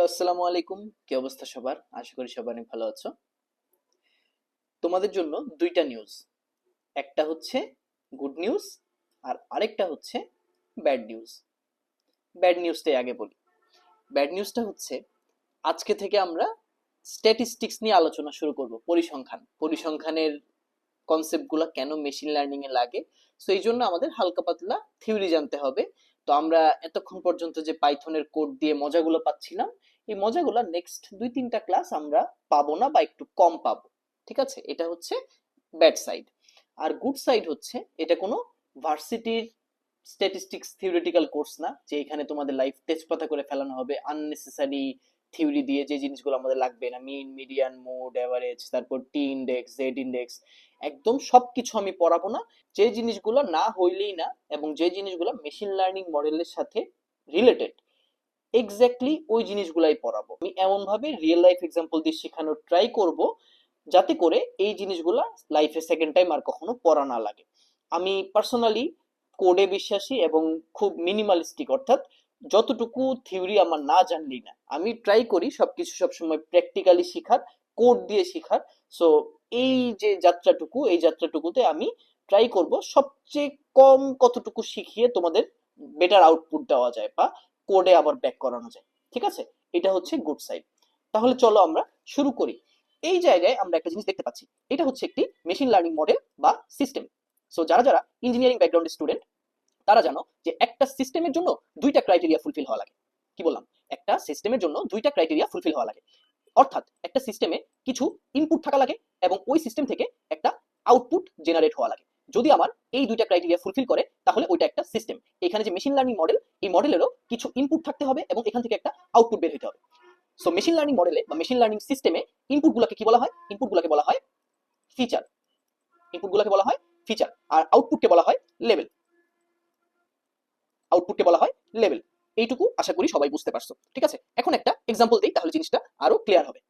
আসসালামু আলাইকুম। কি অবস্থা সবার? আশা করি সবাই অনেক ভালো আছো। তোমাদের জন্য দুইটা নিউজ। একটা হচ্ছে গুড নিউজ আর আরেকটা হচ্ছে ব্যাড নিউজ। ব্যাড নিউজটাই আগে বলি। ব্যাড নিউজটা হচ্ছে আজকে থেকে আমরা স্ট্যাটিস্টিক্স নিয়ে আলোচনা শুরু করব। পরিসংখ্যানের কনসেপ্টগুলো কেন মেশিন লার্নিং এ লাগে, সো এই জন্য আমাদের হালকা পাতলা থিওরি জানতে হবে। তো আমরা এতক্ষণ পর্যন্ত যে পাইথনের কোড দিয়ে মজাগুলো পাচ্ছিলাম, এই মজাগুলো নেক্সট 2-3টা ক্লাস আমরা পাবো না বা একটু কম পাবো। ঠিক আছে, এটা হচ্ছে ব্যাড সাইড। আর গুড সাইড হচ্ছে এটা কোনো ভার্সিটির স্ট্যাটিস্টিক্স থিওরিটিক্যাল কোর্স না যে এখানে তোমাদের লাইফ তেজপাতা করে ফেলানো হবে আননেসেসারি থিওরি দিয়ে, যে জিনিসগুলো আমাদের লাগবে না, মিন, মিডিয়ান, মোড, এভারেজ, তারপর টি ইনডেক্স, জেড ইনডেক্স, একদম সবকিছু আমি পড়াবো না। যে জিনিসগুলো না হইলেই না এবং যে জিনিসগুলো মেশিন লার্নিং মডেলের সাথে রিলেটেড, এক্স্যাক্টলি ওই জিনিসগুলাই পড়াবো। আমি এমন ভাবে রিয়েল লাইফ এক্সাম্পল দিয়ে শেখানোর ট্রাই করব যাতে করে এই জিনিসগুলা লাইফে সেকেন্ড টাইম আর কখনো পড়া না লাগে। আমি পার্সোনালি কোডে বিশ্বাসী এবং খুব মিনিমালিস্টিক, অর্থাৎ যতটুকু থিওরি আমার না জানলেই না, আমি ট্রাই করি সবকিছু সবসময় প্র্যাকটিক্যালি শেখার, কোড দিয়ে শেখার। সো এই যে যাত্রাটুকু, এই যাত্রাটুকুতে আমি ট্রাই করব সবচেয়ে কম কতটুকু শিখিয়ে তোমাদের বেটার আউটপুট দেওয়া যায় বা কোডে আবার ব্যাক করানো যায়। ঠিক আছে, এটা হচ্ছে গুড সাইড। তাহলে চলো আমরা শুরু করি। এই জায়গায় আমরা একটা জিনিস দেখতে পাচ্ছি, এটা হচ্ছে একটি মেশিন লার্নিং মডেল বা সিস্টেম। সো যারা যারা ইঞ্জিনিয়ারিং ব্যাকগ্রাউন্ডের স্টুডেন্ট তারা জানো যে একটা সিস্টেমের জন্য দুইটা ক্রাইটেরিয়া ফুলফিল হওয়া লাগে। কি বললাম? একটা সিস্টেমের জন্য দুইটা ক্রাইটেরিয়া ফুলফিল হওয়া লাগে। অর্থাৎ একটা সিস্টেমে কিছু ইনপুট থাকা লাগে এবং ওই সিস্টেম থেকে একটা আউটপুট জেনারেট হওয়া লাগে। যদি আমার এই দুইটা ক্রাইটেরিয়া ফুলফিল করে তাহলে ওইটা একটা সিস্টেম। এখানে যে মেশিন লার্নিং মডেল, এই মডেলেরও কিছু ইনপুট থাকতে হবে এবং এখান থেকে একটা আউটপুট বের হতে হবে। সো মেশিন লার্নিং মডেলে বা মেশিন লার্নিং সিস্টেমে ইনপুটগুলোকে কি বলা হয়? ইনপুটগুলোকে বলা হয় ফিচার। ইনপুটগুলোকে বলা হয় ফিচার আর আউটপুটকে বলা হয় লেভেল। আউটপুটকে বলা হয় লেভেল। এইটুকু আশা করি সবাই বুঝতে পারছো। ঠিক আছে, এখন একটা এক্সাম্পল দিই তাহলে জিনিসটা আরো ক্লিয়ার হবে।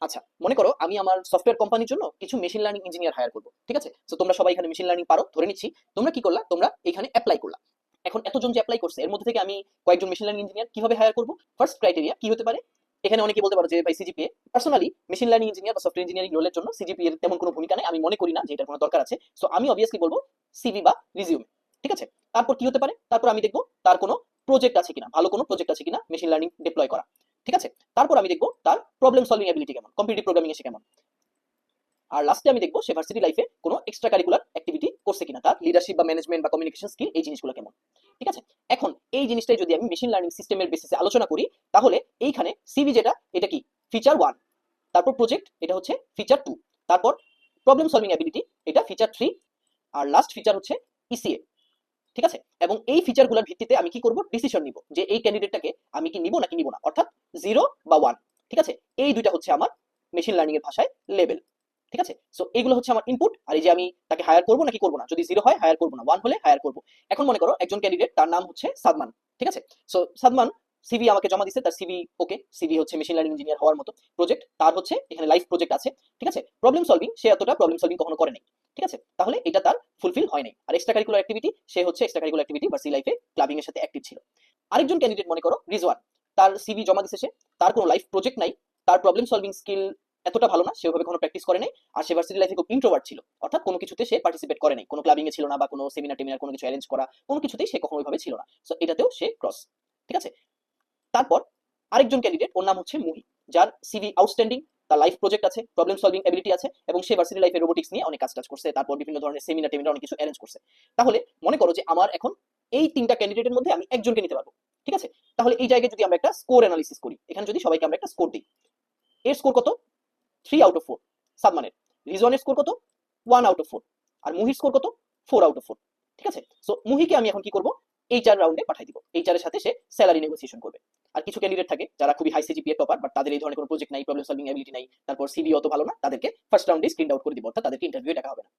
আচ্ছা, মনে করো আমি আমার সফটওয়্যার কোম্পানির জন্য কিছু মেশিন লার্নিং ইঞ্জিনিয়ার হায়ার করবো। ঠিক আছে, তো তোমরা সবাই এখানে মেশিন লার্নিং পারো ধরে নিচ্ছি। তোমরা কি করলা? তোমরা এখানে অ্যাপ্লাই করলা। এখন এতজন যে অ্যাপ্লাই করছে এর মধ্যে থেকে আমি কয়েকজন মেশিন লার্নিং ইঞ্জিনিয়ার কিভাবে হায়ার করবো? ফার্স্ট ক্রাইটেরিয়া কি হতে পারে? এখানে অনেকে বলতে পারো যে ভাই CGPA. Personally machine learning engineer বা সফটওয়্যার ইঞ্জিনিয়ারিং রোলের জন্য সিজিপিএ এর তেমন কোনো ভূমিকা নেই, আমি মনে করি না যে এটার কোনো দরকার আছে। সো আমি অবভিয়াসলি বলবো সিভি বা রিজিউমে। ঠিক আছে, তারপর কি হতে পারে? তারপর আমি দেখবো তার কোনো প্রজেক্ট আছে কিনা, ভালো কোনো প্রজেক্ট আছে কিনা মেশিন লার্নিং ডিপ্লয় করা। ঠিক আছে, তারপর আমি দেখবো তার প্রবলেম সলভিং এবিলিটি কেমন, কম্পিটিটিভ প্রোগ্রামিং এসে কেমন। আর লাস্টে আমি দেখবো সে ভার্সিটি লাইফে কোনো এক্সট্রা কারিকুলার অ্যাক্টিভিটি করছে কিনা, তার লিডারশিপ বা ম্যানেজমেন্ট বা কমিউনিকেশন স্কিল এই জিনিসগুলো কেমন। ঠিক আছে, এখন এই জিনিসটাই যদি আমি মেশিন লার্নিং সিস্টেমের বেসিসে আলোচনা করি তাহলে এইখানে সিভি যেটা, এটা কি ফিচার 1, তারপর প্রজেক্ট এটা হচ্ছে ফিচার 2, তারপর প্রবলেম সলভিং অ্যাবিলিটি এটা ফিচার 3, আর লাস্ট ফিচার হচ্ছে ইসিএ। ঠিক আছে, এবং এই ফিচারগুলোর ভিত্তিতে আমি কি করব? ডিসিশন নিব যে এই ক্যান্ডিডেটটাকে আমি কি নিব নাকি নিব না, অর্থাৎ 0 বা 1। ঠিক আছে, এই দুইটা হচ্ছে আমার মেশিন লার্নিং এর ভাষায় লেভেল। ঠিক আছে, সো এইগুলো হচ্ছে আমার ইনপুট। আর এই যে আমি তাকে হায়ার করবো নাকি করবো না, যদি 0 হয় হায়ার করবো না, 1 হলে হায়ার করবো। এখন মনে করো একজন ক্যান্ডিডেট, তার নাম হচ্ছে সাদমান। ঠিক আছে, সো সাদমান সিভি আমাকে জমা দিচ্ছে, তার সিভি ওকে, সিভি হচ্ছে মেশিন লার্নিং ইঞ্জিনিয়ার হওয়ার মতো। প্রজেক্ট তার হচ্ছে এখানে লাইফ প্রজেক্ট আছে। ঠিক আছে, প্রবলেম সলভিং সে এতটা প্রবলেম সলভিং কখনো করে নাই। ঠিক আছে, তাহলে এটা তার ফুলফিল হয় নাই। আর এক্সট্রা কারিকুলার অ্যাক্টিভিটি, সে হচ্ছে এক্সট্রা কারিকুলার অ্যাক্টিভিটি ভার্সি লাইফে ক্লাবিং এর সাথে অ্যাক্টিভ ছিল। আরেকজন ক্যান্ডিডেট মনে করো রিজওয়ান, তার সিভি জমা দিছে, সে তার কোনো লাইফ প্রজেক্ট নাই, তার প্রবলেম সলভিং স্কিল এতটা ভালো না, সেভাবে কোনো প্র্যাকটিস করে নাই, আর সে ভার্সিটি লাইফে খুব ইন্ট্রোভার্ট ছিল, অর্থাৎ কোনো কিছুতে সে পার্টিসিপেট করে নাই, কোনো ক্লাবিং এ ছিল না বা কোনো সেমিনার টেমিনার কোনো কিছু অ্যারেঞ্জ করা কোনো কিছুতেই সে কখনো ওইভাবে ছিল না। সো এটাতেও সে ক্রস। ঠিক আছে, তারপর আরেকজন ক্যান্ডিডেট, ওর নাম হচ্ছে মুহি, যার সিভি আউটস্ট্যান্ডিং, তার লাইফ প্রজেক্ট আছে, প্রবলেম সলভিং এবিলিটি আছে এবং সে ভার্সিটি লাইফে রোবোটিক্স নিয়ে অনেক কাজ টাজ করছে, তারপর বিভিন্ন ধরনের সেমিনার টেমিনার অনেক কিছু অ্যারেঞ্জ করছে। তাহলে মনে করো যে আমার এখন এই তিনটা ক্যান্ডিডেটের মধ্যে আমি একজনকে নিতে পারবো। ঠিক আছে, তাহলে এই জায়গায় যদি আমরা একটা স্কোর অ্যানালিসিস করি, এখানে যদি সবাইকে আমরা একটা স্কোর দিই, এর স্কোর কত? 3/4। সাবমানের রিজওয়ানের স্কোর কত? 1/4। আর মুহির স্কোর কত? 4/4। ঠিক আছে, সো মুহিকে আমি এখন কি করব? এইচআর রাউন্ডে পাঠিয়ে দিব, এইচআর এর সাথে সে স্যালারি নেগোসিয়েশন করবে। আর কিছু ক্যান্ডিডেট থাকে যারা খুবই হাই সিজিপিএ টপার, বাট তাদের এই ধরনের কোনো প্রজেক্ট নাই, প্রবলেম সলভিং এবিলিটি নাই, তারপর সিভি অত ভালো না, তাদেরকে ফার্স্ট রাউন্ডে স্ক্রিন আউট করে দিব, অর্থাৎ তাদেরকে ইন্টারভিউ ডাকা হবে না।